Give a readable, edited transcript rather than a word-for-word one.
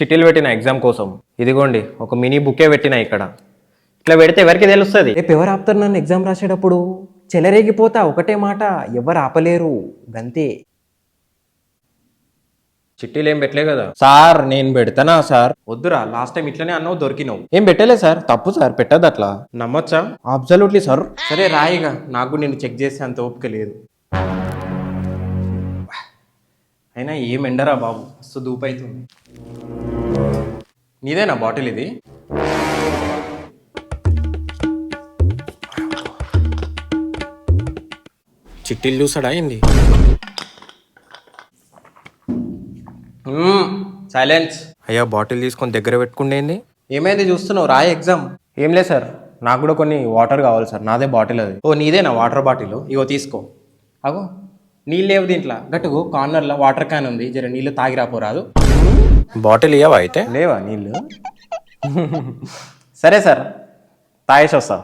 చిట్టీలు పెట్టిన ఎగ్జామ్ కోసం. ఇదిగోండి ఒక మినీ బుక్కే పెట్టిన ఇక్కడ. ఇట్లా పెడితే ఎవరికి తెలుస్తుంది? రేపు ఎవరు ఆపుతారు నన్ను ఎగ్జామ్ రాసేటప్పుడు? చెలరేగిపోతా, ఒకటే మాట, ఎవరు ఆపలేరు, గంతే. చిట్టీలు ఏం పెట్టలే కదా సార్? నేను పెడతానా సార్? వద్దురా, లాస్ట్ టైం ఇట్లనే అన్నావు, దొరికినావు. ఏం పెట్టలే సార్, తప్పు సార్, పెట్టదు అట్లా. నమ్మొచ్చా? Absolutely sir. సరే రాయిగా, నాకు నేను చెక్ చేసే అంత ఓపిక లేదు. అయినా ఏం ఎండరా బాబు, మస్తు దూపు అవుతుంది. నీదేనా బాటిల్ ఇది? చిట్టీలు చూసాడా ఏంది? సైలెన్స్. అయ్యా బాటిల్ తీసుకొని దగ్గర పెట్టుకుండేంది? ఏమైంది చూస్తున్నావు? రాయి ఎగ్జామ్. ఏం లేదు సార్, నాకు కూడా కొన్ని వాటర్ కావాలి సార్. నాదే బాటిల్ అది. ఓ నీదేనా వాటర్ బాటిల్? ఇగో తీసుకో. అగో నీళ్ళు లేవు దీంట్లో. గట్టుకు కార్నర్లో వాటర్ క్యాన్ ఉంది, జర నీళ్ళు తాగి రాపోరాదు. బాటిల్ ఇవ్వవా అయితే? లేవా నీళ్ళు? సరే సార్, తాగేసి వస్తా.